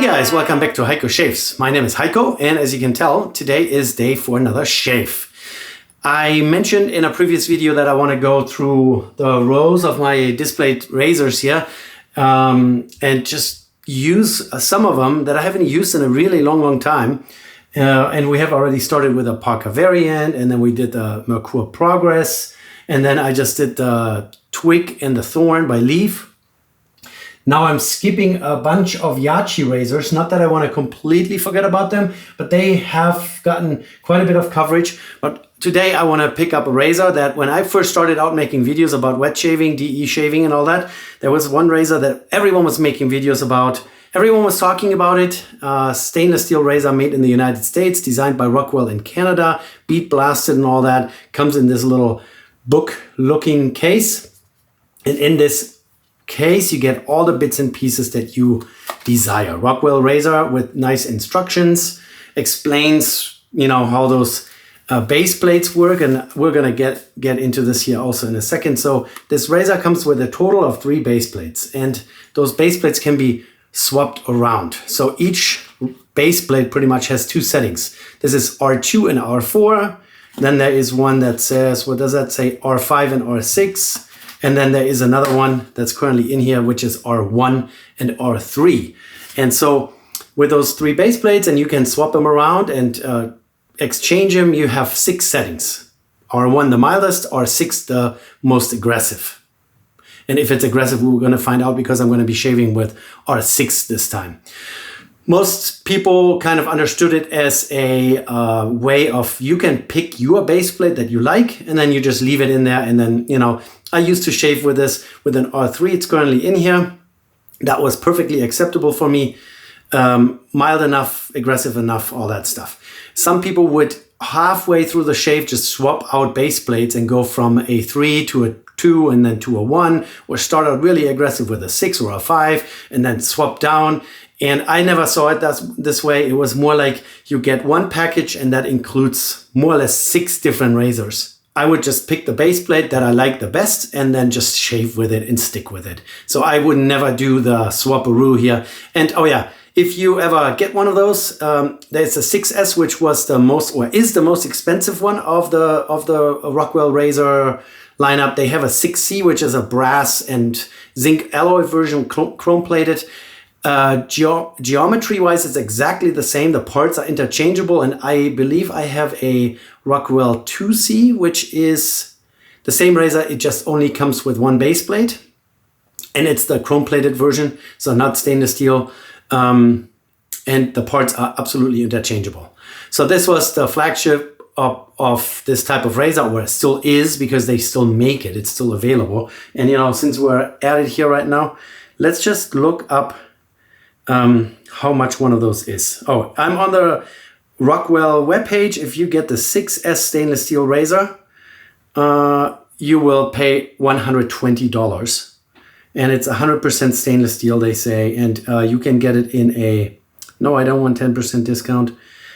guys, welcome back to Heiko Shaves. My name is Heiko, and as you can tell, today is day for another shave. I mentioned in a previous video that I want to go through the rows of my displayed razors here and just use some of them that I haven't used in a really long time. And we have already started with a Parker variant, and then we did the Merkur Progress, and then I just did the Twig and the Thorn by Leaf. Now I'm skipping a bunch of Yachi razors, not that I want to completely forget about them, but they have gotten quite a bit of coverage. But today I want to pick up a razor that when I first started out making videos about wet shaving, DE shaving and all that, there was one razor that everyone was making videos about. Everyone was talking about it. Stainless steel razor made in the United States, designed by Rockwell in Canada, bead blasted and all that. Comes in this little book looking case. And in this case, you get all the bits and pieces that you desire. Rockwell razor with nice instructions, explains, how those base plates work, and we're gonna get into this here also in a second. So this razor comes with a total of 3 base plates, and those base plates can be swapped around. So each base plate pretty much has 2 settings. This is R2 and R4. Then there is one that says, what does that say? R5 and R6. And then there is another one that's currently in here, which is R1 and R3. And so with those 3 base plates, and you can swap them around and exchange them, you have 6 settings. R1 the mildest, R6 the most aggressive. And if it's aggressive, we're going to find out because I'm going to be shaving with R6 this time. Most people kind of understood it as a way of, you can pick your base plate that you like, and then you just leave it in there. And then, I used to shave with this with an R3. It's currently in here. That was perfectly acceptable for me. Mild enough, aggressive enough, all that stuff. Some people would halfway through the shave just swap out base plates and go from a 3 to a 2 and then to a 1, or start out really aggressive with a 6 or a 5 and then swap down. And I never saw it this way. It was more like you get one package and that includes more or less 6 different razors. I would just pick the base plate that I like the best and then just shave with it and stick with it. So I would never do the swap-a-roo here. And oh yeah, if you ever get one of those, there's a 6S, which was the most, or is the most expensive one of the Rockwell razor lineup. They have a 6C, which is a brass and zinc alloy version, chrome plated. Geometry-wise, it's exactly the same. The parts are interchangeable, and I believe I have a Rockwell 2C, which is the same razor. It just only comes with 1 base plate, and it's the chrome-plated version, so not stainless steel, and the parts are absolutely interchangeable. So this was the flagship of this type of razor, or it still is, because they still make it. It's still available. And since we're at it here right now, let's just look up how much one of those is. Oh, I'm on the Rockwell webpage. If you get the 6S stainless steel razor, you will pay $120. And it's 100% stainless steel, they say. And you can get it in a, no, I don't want 10% discount.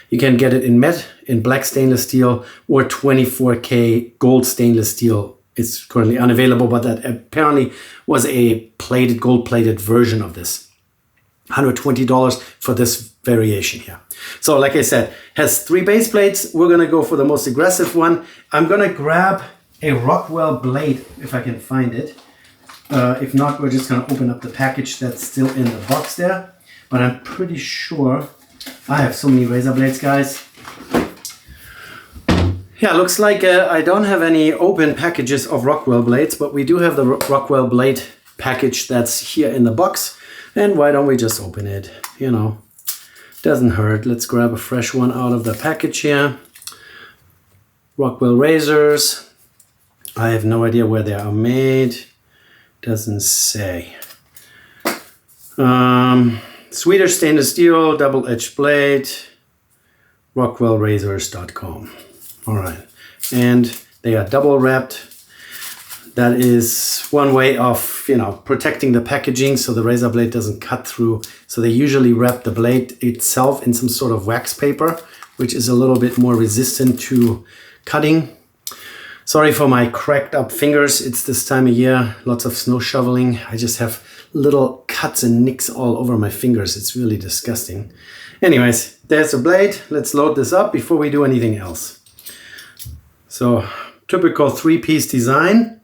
You can get it in matte, in black stainless steel, or 24K gold stainless steel. It's currently unavailable, but that apparently was a plated, gold-plated version of this. $120 for this variation here. So like I said, has 3 base plates. We're going to go for the most aggressive one. I'm going to grab a Rockwell blade if I can find it. If not, we're just going to open up the package that's still in the box there. But I'm pretty sure I have so many razor blades, guys. Yeah, looks like I don't have any open packages of Rockwell blades, but we do have the Rockwell blade package that's here in the box. And why don't we just open it? Doesn't hurt. Let's grab a fresh one out of the package here. Rockwell razors. I have no idea where they are made. Doesn't say. Swedish stainless steel, double-edged blade. RockwellRazors.com. All right. And they are double wrapped. That is one way of, protecting the packaging so the razor blade doesn't cut through. So they usually wrap the blade itself in some sort of wax paper, which is a little bit more resistant to cutting. Sorry for my cracked up fingers. It's this time of year, lots of snow shoveling. I just have little cuts and nicks all over my fingers. It's really disgusting. Anyways, there's a blade. Let's load this up before we do anything else. So, typical 3-piece design.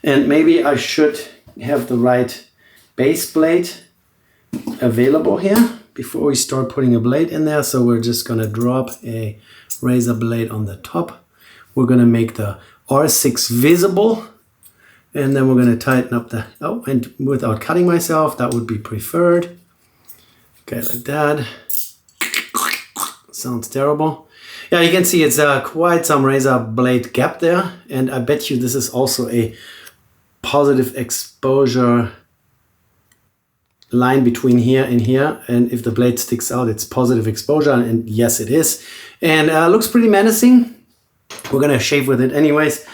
And maybe I should have the right base blade available here before we start putting a blade in there. So we're just going to drop a razor blade on the top. We're going to make the R6 visible. And then we're going to tighten up the, oh, and without cutting myself, that would be preferred. Okay, like that. Sounds terrible. Yeah, you can see it's quite some razor blade gap there. And I bet you this is also a positive exposure line between here and here. And if the blade sticks out, it's positive exposure. And yes, it is. And looks pretty menacing. We're going to shave with it anyways.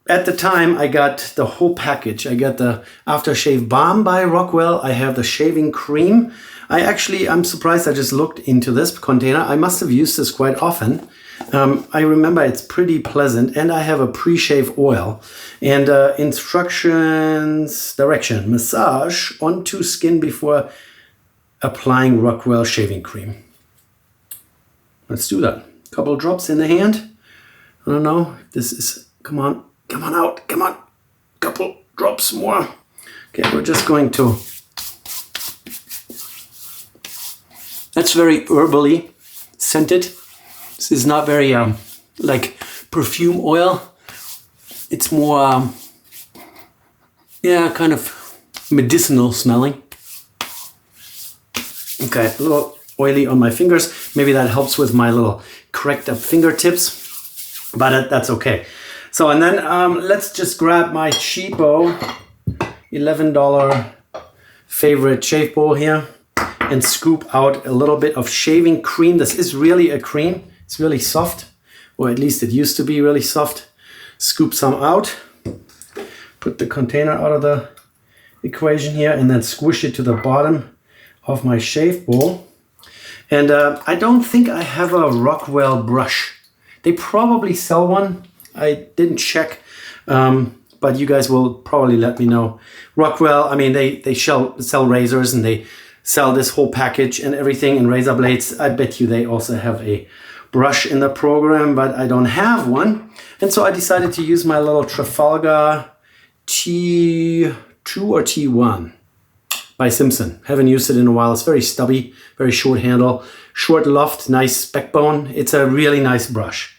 At the time, I got the whole package. I got the aftershave balm by Rockwell. I have the shaving cream. I'm surprised I just looked into this container. I must have used this quite often. I remember it's pretty pleasant. And I have a pre-shave oil. And instructions, direction, massage onto skin before applying Rockwell shaving cream. Let's do that. Couple drops in the hand. I don't know. This is, come on. Come on out, come on. Couple drops more. Okay, we're just going to. That's very herbally scented. This is not very like perfume oil. It's more, yeah, kind of medicinal smelling. Okay, a little oily on my fingers. Maybe that helps with my little cracked up fingertips, but that's okay. So, and then let's just grab my cheapo $11 favorite shave bowl here and scoop out a little bit of shaving cream. This is really a cream. It's really soft, or at least it used to be really soft. Scoop some out, put the container out of the equation here, and then squish it to the bottom of my shave bowl. And I don't think I have a Rockwell brush. They probably sell one. I didn't check, but you guys will probably let me know. Rockwell, I mean, they sell razors and they sell this whole package and everything and razor blades. I bet you they also have a brush in the program, but I don't have one. And so I decided to use my little Trafalgar T2 or T1 by Simpson. Haven't used it in a while. It's very stubby, very short handle, short loft, nice backbone. It's a really nice brush.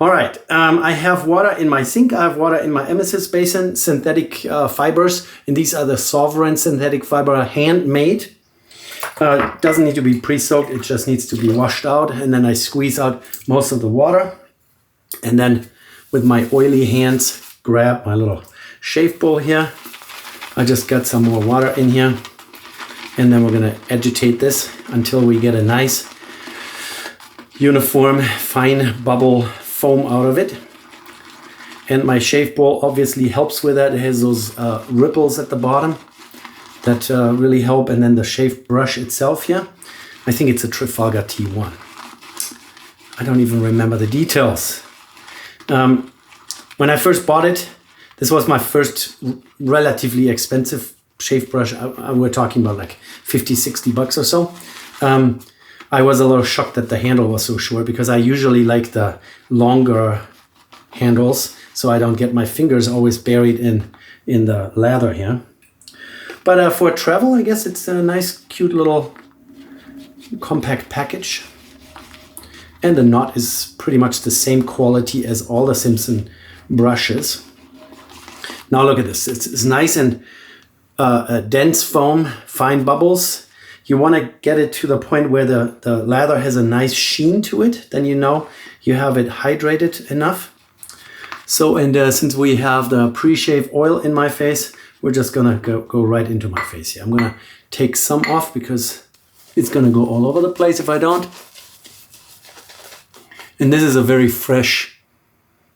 All right, I have water in my sink. I have water in my emesis basin, synthetic fibers, and these are the Sovereign synthetic fiber, handmade. Doesn't need to be pre-soaked, it just needs to be washed out, and then I squeeze out most of the water. And then with my oily hands, grab my little shave bowl here. I just got some more water in here, and then we're gonna agitate this until we get a nice, uniform, fine bubble foam out of it. And my shave bowl obviously helps with that. It has those ripples at the bottom that really help. And then the shave brush itself here, I think it's a Trafalgar T1. I don't even remember the details. When I first bought it, this was my first relatively expensive shave brush. We're talking about like 50, 60 bucks or so. I was a little shocked that the handle was so short because I usually like the longer handles so I don't get my fingers always buried in the lather here. But for travel, I guess it's a nice, cute little compact package. And the knot is pretty much the same quality as all the Simpson brushes. Now look at this. It's nice and dense foam, fine bubbles. You want to get it to the point where the lather has a nice sheen to it. Then you know you have it hydrated enough. So, and since we have the pre-shave oil in my face, we're just going to go right into my face here. I'm going to take some off because it's going to go all over the place if I don't. And this is a very fresh,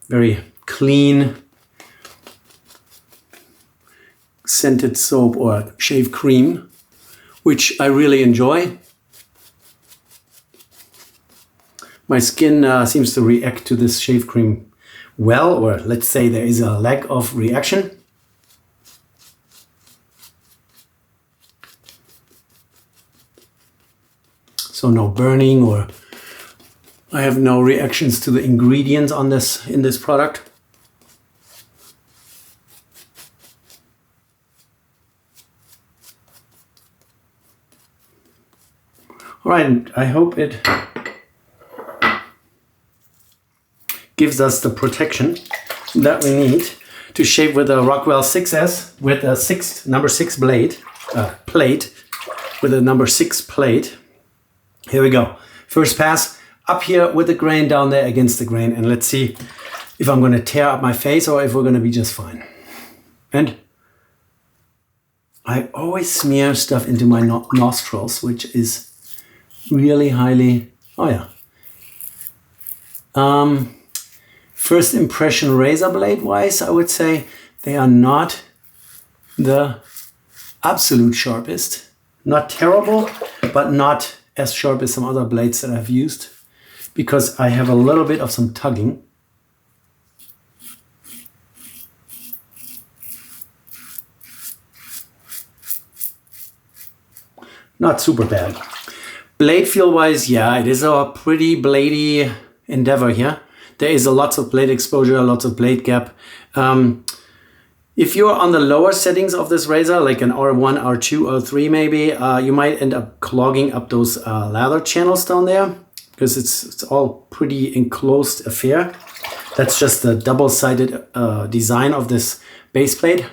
very clean scented soap or shave cream, which I really enjoy. My skin seems to react to this shave cream well, or let's say there is a lack of reaction. So no burning, or I have no reactions to the ingredients on this in this product. All right, I hope it gives us the protection that we need to shape with a Rockwell 6S with a number 6 blade plate, with a number 6 plate. Here we go. First pass up here with the grain, down there against the grain, and let's see if I'm going to tear up my face or if we're going to be just fine. And I always smear stuff into my nostrils, which is really highly, oh yeah. First impression razor blade wise, I would say they are not the absolute sharpest. Not terrible, but not as sharp as some other blades that I've used, because I have a little bit of some tugging. Not super bad. Blade feel wise, yeah, it is a pretty bladey endeavor here. There is a lots of blade exposure, lots of blade gap. If you're on the lower settings of this razor, like an R1, R2, R3 maybe, you might end up clogging up those lather channels down there, because it's all pretty enclosed affair. That's just the double-sided design of this base plate.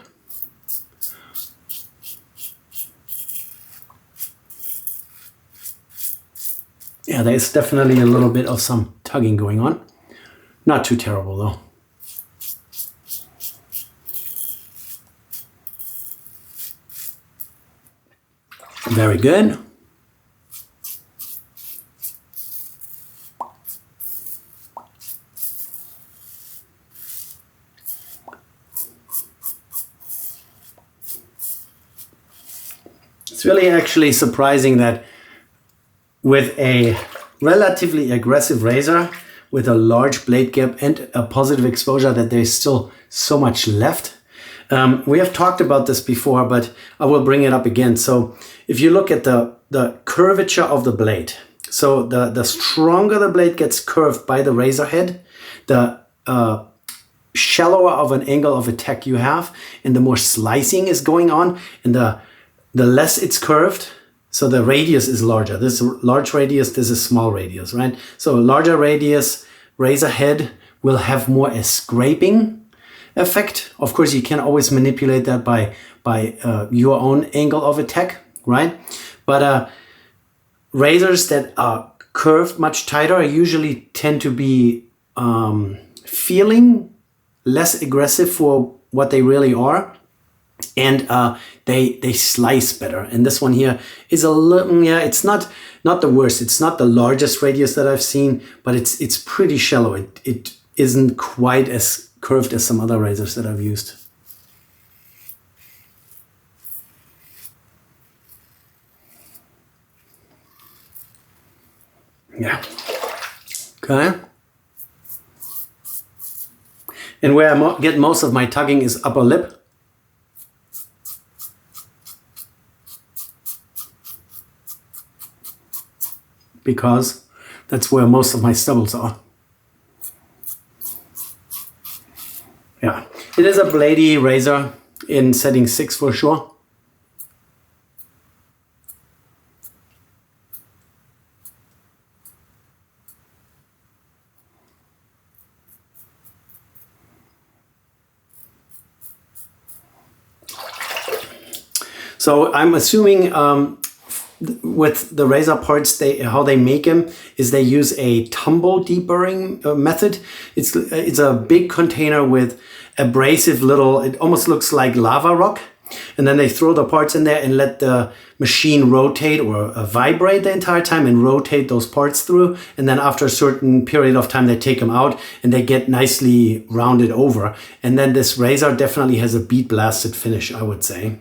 Yeah, there's definitely a little bit of some tugging going on. Not too terrible though. Very good. It's really actually surprising that with a relatively aggressive razor, with a large blade gap and a positive exposure, that there's still so much left. We have talked about this before, but I will bring it up again. So if you look at the curvature of the blade, so the stronger the blade gets curved by the razor head, the shallower of an angle of attack you have, and the more slicing is going on, and the less it's curved. So the radius is larger. This is large radius, this is small radius, right? So a larger radius razor head will have more a scraping effect. Of course, you can always manipulate that by your own angle of attack, right? But razors that are curved much tighter usually tend to be feeling less aggressive for what they really are. And they slice better. And this one here is a little, yeah, it's not the worst. It's not the largest radius that I've seen, but it's pretty shallow. It isn't quite as curved as some other razors that I've used. Yeah. Okay. And where I get most of my tugging is upper lip. Because that's where most of my stubbles are. Yeah, it is a bladey razor in setting 6 for sure. So I'm assuming with the razor parts, how they make them is they use a tumble deburring method. It's a big container with abrasive little, it almost looks like lava rock. And then they throw the parts in there and let the machine rotate or vibrate the entire time and rotate those parts through. And then after a certain period of time, they take them out and they get nicely rounded over. And then this razor definitely has a bead blasted finish, I would say.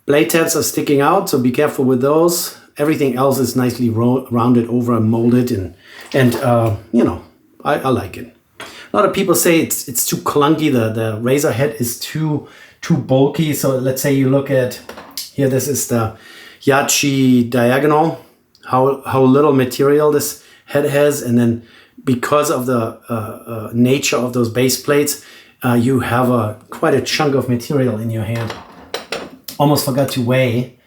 Blade tabs are sticking out, so be careful with those. Everything else is nicely rounded over and molded, and you know, I like it. A lot of people say it's too clunky. The razor head is too bulky. So let's say you look at here. This is the Yachi diagonal, how little material this head has, and then because of the nature of those base plates, you have quite a chunk of material in your hand. Almost forgot to weigh.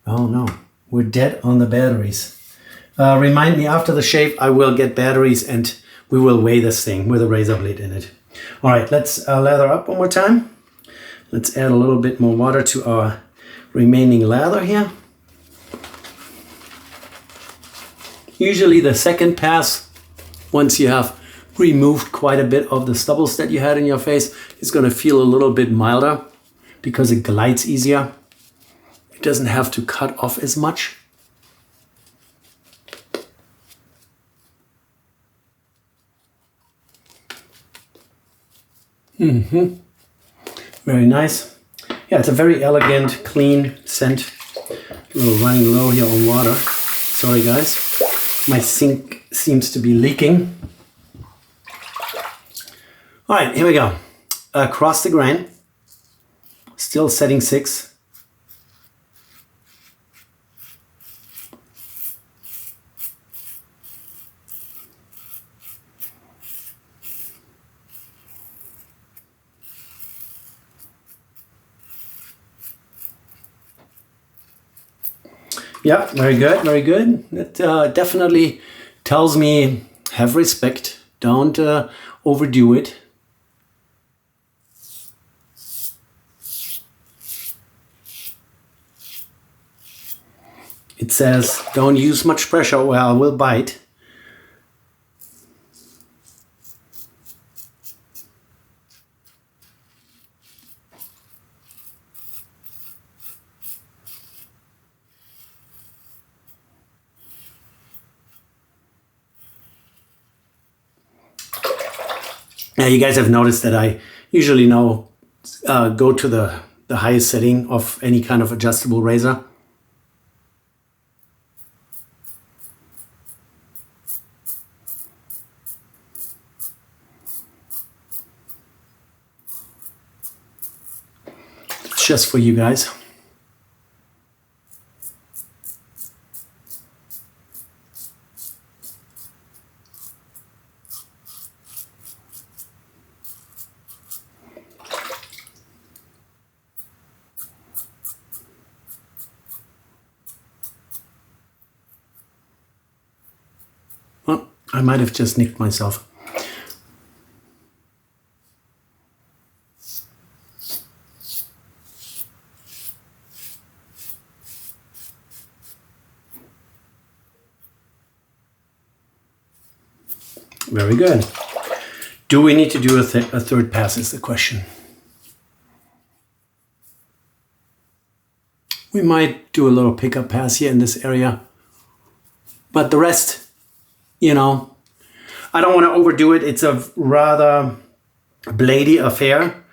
Oh no, we're dead on the batteries. Remind me after the shave, I will get batteries and we will weigh this thing with a razor blade in it. All right, let's lather up one more time. Let's add a little bit more water to our remaining lather here. Usually the second pass, once you have removed quite a bit of the stubbles that you had in your face, is going to feel a little bit milder because it glides easier. It doesn't have to cut off as much. Very nice. Yeah, it's a very elegant, clean scent. A little running low here on water. Sorry guys, my sink seems to be leaking. All right, here we go. Across the grain, still setting 6. Yeah, very good, very good. It definitely tells me have respect, don't overdo it. It says don't use much pressure or I will bite. Now you guys have noticed that I usually now go to the highest setting of any kind of adjustable razor. It's just for you guys. Well, I might have just nicked myself. Very good. Do we need to do a third pass is the question. We might do a little pickup pass here in this area. But the rest, you know, I don't want to overdo it. It's a rather bladey affair.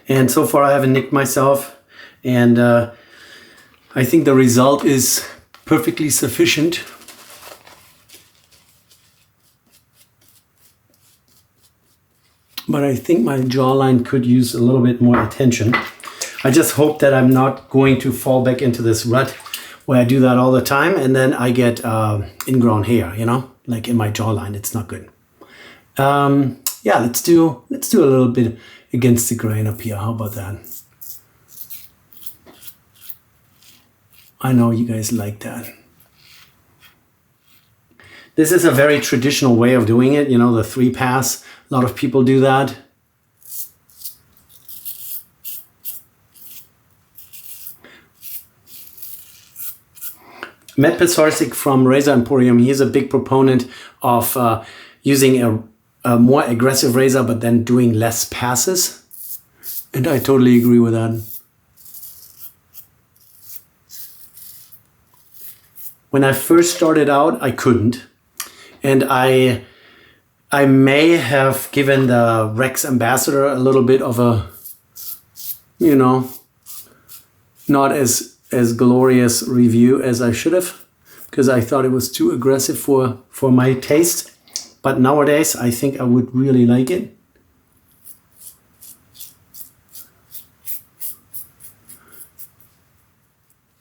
And so far I haven't nicked myself. And I think the result is perfectly sufficient. But I think my jawline could use a little bit more attention. I just hope that I'm not going to fall back into this rut where I do that all the time and then I get ingrown hair, you know, like in my jawline. It's not good. Yeah, let's do a little bit against the grain up here. How about that? I know you guys like that. This is a very traditional way of doing it, you know, the 3-pass. A lot of people do that. Matt Pisarsik from Razor Emporium, he's a big proponent of using a more aggressive razor, but then doing less passes. And I totally agree with that. When I first started out, I couldn't. And I may have given the Rex Ambassador a little bit of a, you know, not as glorious review as I should have, because I thought it was too aggressive for my taste. But nowadays, I think I would really like it.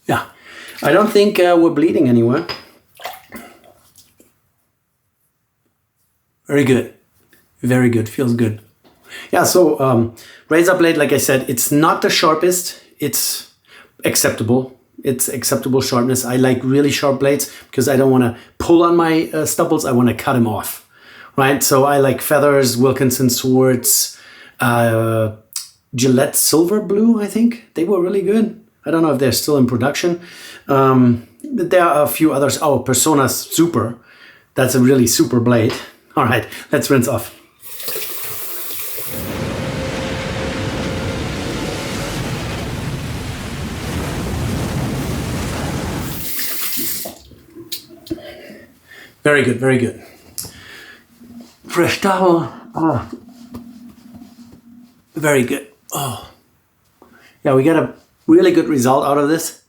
Yeah, I don't think we're bleeding anywhere. Very good. Very good. Feels good. Yeah, so razor blade, like I said, it's not the sharpest. It's acceptable. It's acceptable sharpness. I like really sharp blades because I don't want to pull on my stubbles. I want to cut them off, right? So I like feathers, Wilkinson swords, Gillette Silver Blue, I think. They were really good. I don't know if they're still in production. But there are a few others. Oh, Persona Super. That's a really super blade. All right, let's rinse off. Very good, very good. Fresh towel. Oh. Very good. Oh. Yeah, we got a really good result out of this.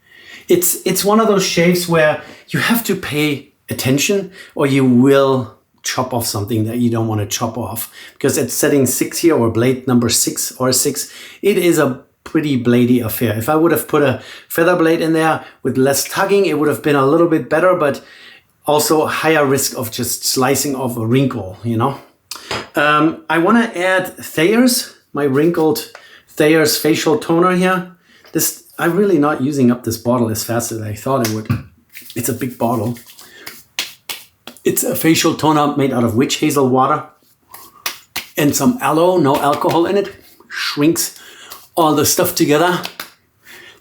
It's one of those shaves where you have to pay attention or you will chop off something that you don't want to chop off. Because at setting 6 here, or blade number 6 or 6, it is a pretty bladey affair. If I would have put a feather blade in there with less tugging, it would have been a little bit better, but also higher risk of just slicing off a wrinkle, you know. I want to add Thayer's, my wrinkled Thayer's facial toner here. This, I'm really not using up this bottle as fast as I thought I would. It's a big bottle. It's a facial toner made out of witch hazel water and some aloe, no alcohol in it. Shrinks all the stuff together.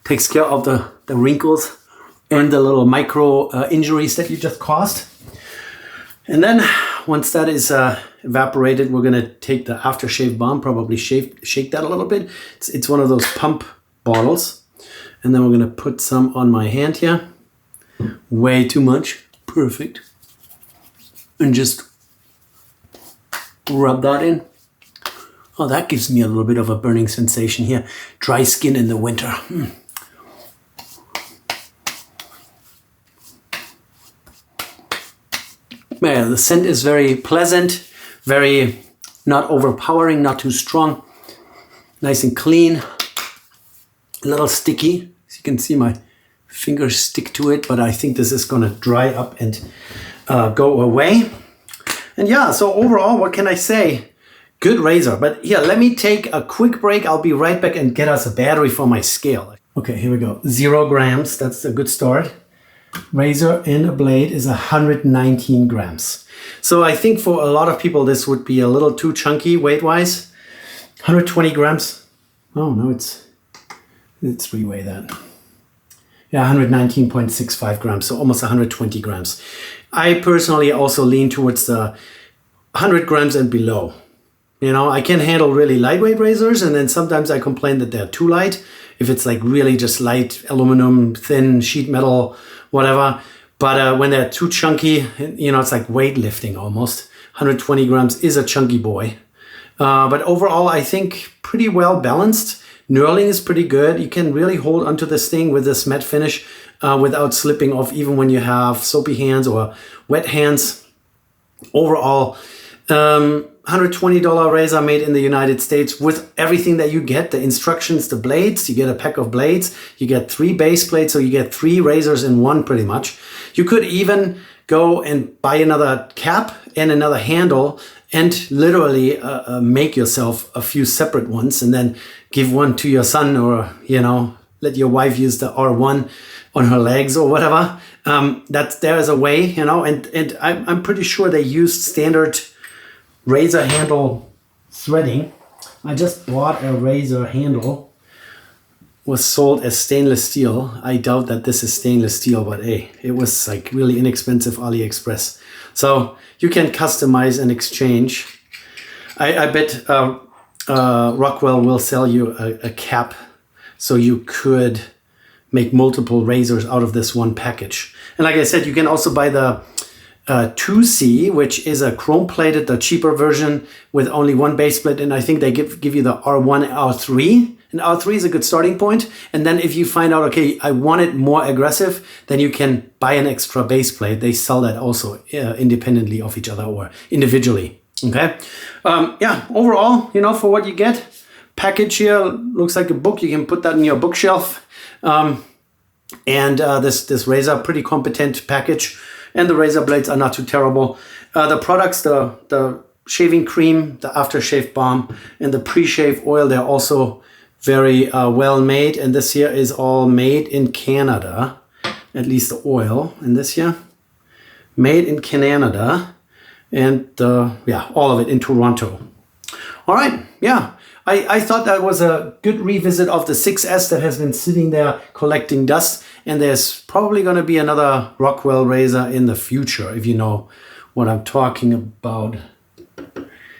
Takes care of the wrinkles and the little micro injuries that you just caused. And then once that is evaporated, we're gonna take the aftershave balm, probably shake that a little bit. It's one of those pump bottles. And then we're gonna put some on my hand here. Way too much, perfect. And just rub that in. Oh, that gives me a little bit of a burning sensation here. Dry skin in the winter. Yeah, the scent is very pleasant, very not overpowering, not too strong. Nice and clean. A little sticky. As you can see, my fingers stick to it, but I think this is gonna dry up and go away. And yeah, so overall, what can I say? Good razor. But here, let me take a quick break. I'll be right back and get us a battery for my scale. Okay, here we go. 0 grams, that's a good start. Razor and a blade is 119 grams. So I think for a lot of people, this would be a little too chunky weight-wise. 120 grams. Oh, no, let's reweigh that. Yeah, 119.65 grams, so almost 120 grams. I personally also lean towards the 100 grams and below. You know, I can handle really lightweight razors, and then sometimes I complain that they're too light. If it's like really just light aluminum, thin sheet metal, whatever. But when they're too chunky, you know, it's like weightlifting almost. 120 grams is a chunky boy. But overall, I think pretty well balanced. Knurling is pretty good. You can really hold onto this thing with this matte finish without slipping off, even when you have soapy hands or wet hands. Overall, $120 razor made in the United States with everything that you get, the instructions, the blades. You get a pack of blades. You get 3 base plates, so you get 3 razors in one pretty much. You could even go and buy another cap and another handle and literally make yourself a few separate ones and then give one to your son, or, you know, let your wife use the R1 on her legs or whatever. There is a way, you know, and I'm pretty sure they use standard razor handle threading. I just bought a razor handle, was sold as stainless steel. I doubt that this is stainless steel, but hey, it was like really inexpensive AliExpress. So you can customize and exchange. I bet Rockwell will sell you a cap so you could make multiple razors out of this one package. And like I said, you can also buy the 2C, which is a chrome plated, the cheaper version with only 1 base plate. And I think they give you the R1 and R3. And R3 is a good starting point. And then if you find out, okay, I want it more aggressive, then you can buy an extra base plate. They sell that also independently of each other or individually. Okay. Yeah, overall, you know, for what you get, package here looks like a book. You can put that in your bookshelf. And this razor, pretty competent package, and the razor blades are not too terrible. The products, the shaving cream, the aftershave balm, and the pre-shave oil, they're also very well made. And this here is all made in Canada, at least the oil in this here, made in Canada, and yeah, all of it in Toronto. All right, yeah. I thought that was a good revisit of the 6S that has been sitting there collecting dust, and there's probably going to be another Rockwell razor in the future, if you know what I'm talking about.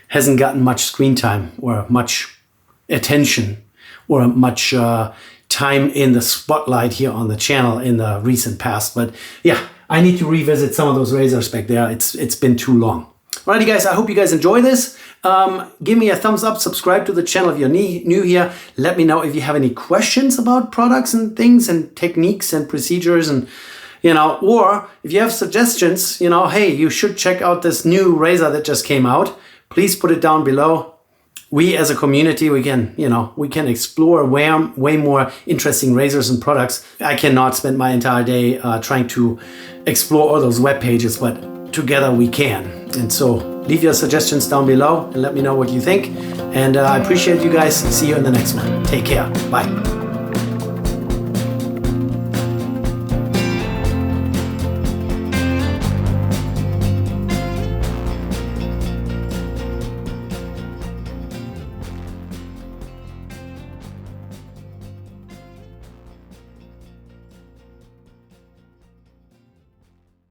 Hasn't gotten much screen time or much attention or much time in the spotlight here on the channel in the recent past. But yeah, I need to revisit some of those razors back there. It's been too long. Alrighty guys, I hope you guys enjoy this. Give me a thumbs up, subscribe to the channel if you're new here. Let me know if you have any questions about products and things and techniques and procedures, and or if you have suggestions, hey, you should check out this new razor that just came out. Please put it down below. We as a community, we can explore way more interesting razors and products. I cannot spend my entire day trying to explore all those web pages, but together we can. And so leave your suggestions down below and let me know what you think. And I appreciate you guys. See you in the next one. Take care. Bye.